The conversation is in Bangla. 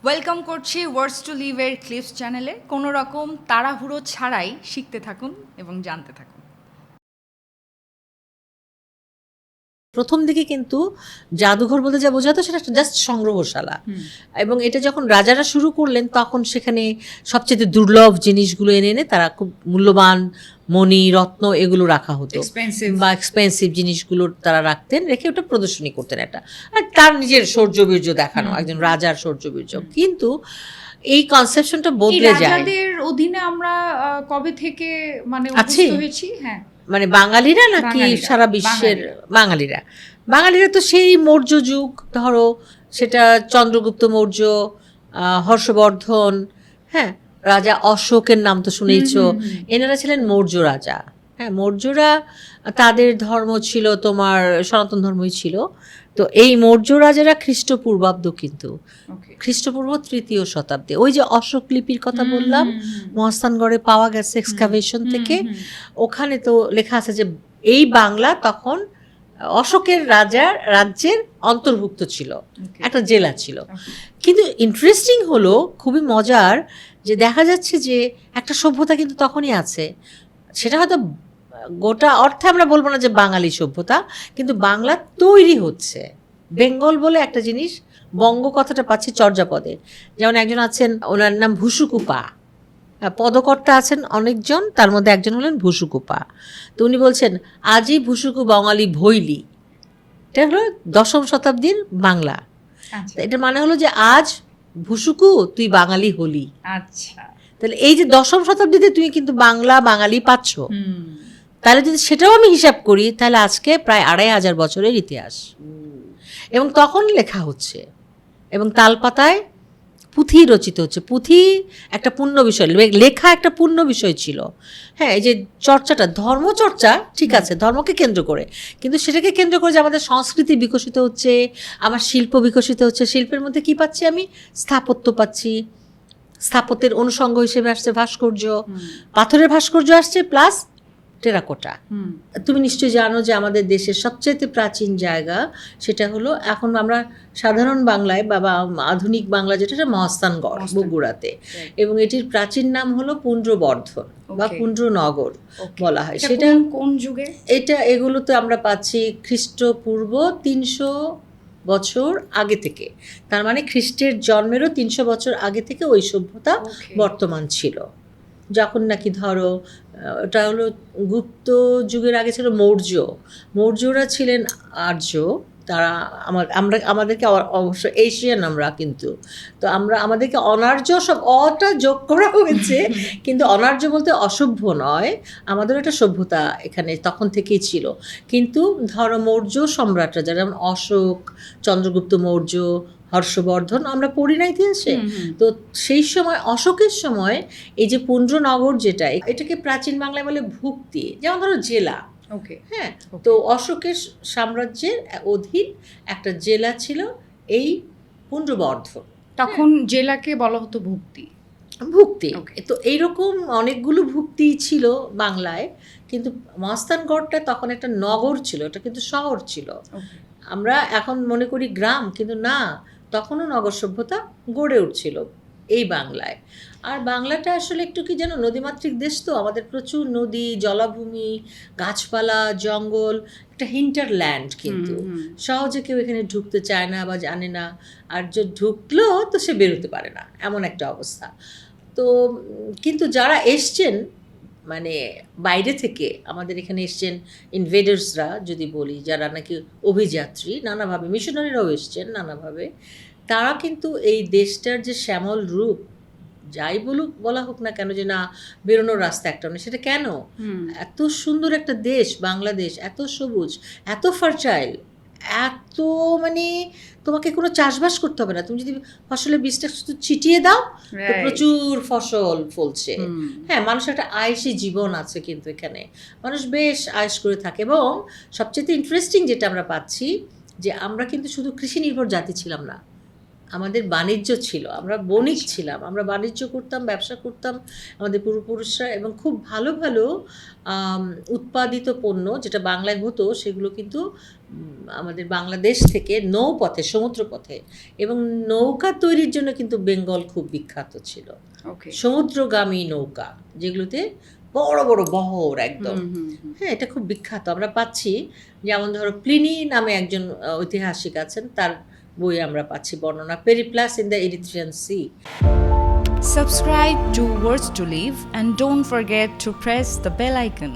ওয়েলকাম করছি ওয়ার্ডস টু লিভের ক্লিপস চ্যানেলে। কোনো রকম তাড়াহুড়ো ছাড়াই শিখতে থাকুন এবং জানতে থাকুন। প্রথম দিকে কিন্তু জাদুঘর বলতে যা বোঝাতো সেটা জাস্ট সংগ্রহশালা, এবং এটা যখন রাজারা শুরু করলেন তখন সেখানে সবচেয়ে দুর্লভ জিনিসগুলো এনে এনে তারা খুব মূল্যবান মণি রত্ন এগুলো রাখা হতো, বা এক্সপেন্সিভ জিনিসগুলো তারা রাখতেন, রেখে ওটা প্রদর্শনী করতেন একটা, আর তার নিজের শৌর্যবীর্য দেখানো, একজন রাজার শৌর্যবীর্য। কিন্তু এই কনসেপশনটা বদলে যায়। রাজাদের অধীনে আমরা কবে থেকে মানে অভ্যস্ত হয়েছি? হ্যাঁ, মানে বাঙালিরা নাকি সারা বিশ্বের বাঙালিরা? বাঙালিরা তো সেই মৌর্য যুগ, ধরো সেটা চন্দ্রগুপ্ত মৌর্য, হর্ষবর্ধন, হ্যাঁ, রাজা অশোকের নাম তো শুনেইছ, এনারা ছিলেন মৌর্য রাজা। হ্যাঁ, মৌর্যরা তাদের ধর্ম ছিল তোমার সনাতন ধর্মই ছিল। তো এই মৌর্য রাজারা খ্রিস্টপূর্বাব্দ, কিন্তু খ্রিস্টপূর্ব 3য় শতাব্দী। ওই যে অশোক লিপির কথা বললাম, মহাস্থানগড়ে পাওয়া গেছে এক্সকাভেশন থেকে, ওখানে তো লেখা আছে যে এই বাংলা তখন অশোকের রাজ্যের অন্তর্ভুক্ত ছিল, একটা জেলা ছিল। কিন্তু ইন্টারেস্টিং হলো, খুবই মজার যে দেখা যাচ্ছে যে একটা সভ্যতা কিন্তু তখনই আছে, সেটা হয়তো গোটা অর্থে আমরা বলবো না যে বাঙালি সভ্যতা, কিন্তু বাংলা তৈরি হচ্ছে। বেঙ্গল বলে একটা জিনিস, বঙ্গ কথাটা পাচ্ছি চর্যাপদে। যেমন একজন আছেন, ওনার নাম ভুসুকুপা, পদকর্তা আছেন অনেকজন, তার মধ্যে একজন হলেন ভুসুকুপা। তো উনি বলছেন আজই ভুসুকু বাঙালি ভইলি, এটা হলো 10ম শতাব্দীর বাংলা। এটা মানে হলো যে আজ ভুসুকু তুই বাঙালি হলি। আচ্ছা, তাহলে এই যে 10ম শতাব্দীতে তুমি কিন্তু বাঙালি পাচ্ছ, তাহলে যদি সেটাও আমি হিসাব করি তাহলে আজকে প্রায় 2500 বছরের ইতিহাস। এবং তখন লেখা হচ্ছে, এবং তালপাতায় পুঁথি রচিত হচ্ছে। পুঁথি একটা পূর্ণ বিষয়, লেখা একটা পূর্ণ বিষয় ছিল। হ্যাঁ, এই যে চর্চাটা, ধর্মচর্চা ঠিক আছে, ধর্মকে কেন্দ্র করে, কিন্তু সেটাকে কেন্দ্র করে যে আমাদের সংস্কৃতি বিকশিত হচ্ছে, আমার শিল্প বিকশিত হচ্ছে। শিল্পের মধ্যে কি পাচ্ছি আমি? স্থাপত্য পাচ্ছি, স্থাপত্যের অনুষঙ্গ হিসেবে আসছে ভাস্কর্য, পাথরের ভাস্কর্য আসছে, প্লাস টেরাকোটা। তুমি নিশ্চয়ই জানো যে আমাদের দেশের সবচেয়ে প্রাচীন জায়গা সেটা হলো, এখন আমরা সাধারণ বাংলায় বা আধুনিক বাংলা যেটা, সেটা মহাস্থানগড় বগুড়াতে, এবং এটির প্রাচীন নাম হলো পুণ্ড্রবর্ধন বা পুণ্ড্রনগর বলা হয়। সেটা কোন যুগে? এগুলোতে আমরা পাচ্ছি খ্রিস্টপূর্ব 300 বছর আগে থেকে, তার মানে খ্রিস্টের জন্মেরও 300 বছর আগে থেকে ওই সভ্যতা বর্তমান ছিল। যখন নাকি ধরো ওটা হলো গুপ্ত যুগের আগে ছিল মৌর্যরা ছিলেন আর্য, তারা আমাদেরকে অবশ্য এশিয়ান আমরা, কিন্তু তো আমাদেরকে অনার্য সব অটা যোগ করা হয়েছে, কিন্তু অনার্য বলতে অসভ্য নয়, আমাদের একটা সভ্যতা এখানে তখন থেকেই ছিল। কিন্তু ধরো মৌর্য সম্রাটরা, যারা যেমন অশোক, চন্দ্রগুপ্ত মৌর্য, হর্ষবর্ধন, আমরা পড়ি না ইতিহাসে, তো সেই সময় অশোকের সময় এই যে পুণ্ড্রনগর, যেটা এটাকে প্রাচীন বাংলায় বলে ভুক্তি, যেমন ধরো জেলা। হ্যাঁ, তো অশোকের সাম্রাজ্যের অধীন একটা জেলা ছিল এই পুণ্ড্রবর্ধন, তখন জেলাকে বলা হতো ভুক্তি। তো এইরকম অনেকগুলো ভুক্তি ছিল বাংলায়, কিন্তু মহাস্থানগড়টা তখন একটা নগর ছিল, এটা কিন্তু শহর ছিল। আমরা এখন মনে করি গ্রাম, কিন্তু না, তখনও নগর সভ্যতা গড়ে উঠছিল এই বাংলায়। আর বাংলাটা আসলে একটু কি যেন নদীমাতৃক দেশ, তো আমাদের প্রচুর নদী, জলাভূমি, গাছপালা, জঙ্গল, একটা হিন্টারল্যান্ড, কিন্তু সহজে কেউ এখানে ঢুকতে চায় না বা জানে না, আর যে ঢুকলো তো সে বেরোতে পারে না, এমন একটা অবস্থা। তো কিন্তু যারা এসছেন মানে বাইরে থেকে আমাদের এখানে এসছেন, ইনভেডার্সরা যদি বলি, যারা নাকি অভিযাত্রী, নানাভাবে মিশনারিরাও এসছেন নানাভাবে, তারা কিন্তু এই দেশটার যে শ্যামল রূপ, যাই বলা হোক না কেন, যে না বেরোনোর রাস্তা একটা নেই, সেটা কেন? এত সুন্দর একটা দেশ বাংলাদেশ, এত সবুজ, এত ফার্টাইল, এত মানে তোমাকে কোনো চাষবাস করতে হবে না, তুমি যদি ফসলের বীজটা শুধু ছিটিয়ে দাও তো প্রচুর ফসল ফলছে। হ্যাঁ, মানুষের একটা আয়েসি জীবন আছে, কিন্তু এখানে মানুষ বেশ আয়েস করে থাকে। এবং সবচেয়ে ইন্টারেস্টিং যেটা আমরা পাচ্ছি, যে আমরা কিন্তু শুধু কৃষি নির্ভর জাতি ছিলাম না, আমাদের বাণিজ্য ছিল, আমরা বণিক ছিলাম, আমরা বাণিজ্য করতাম, ব্যবসা করতাম আমাদের পূর্বপুরুষরা, এবং খুব ভালো ভালো উৎপাদিত পণ্য যেটা বাংলায় হতো সেগুলো কিন্তু আমাদের বাংলাদেশ থেকে নৌপথে, সমুদ্রপথে, এবং নৌকা তৈরির জন্য কিন্তু বেঙ্গল খুব বিখ্যাত ছিল। ওকে, সমুদ্রগামী নৌকা যেগুলোতে বড় বড় বহর একদম, হ্যাঁ, এটা খুব বিখ্যাত। আমরা পাচ্ছি, যেমন ধরো প্লিনি নামে একজন ঐতিহাসিক আছেন, তার বই আমরা পাচ্ছি বর্ণনা, Periplus in the Erythraean Sea. Subscribe to Words to Live and don't forget to press the bell icon.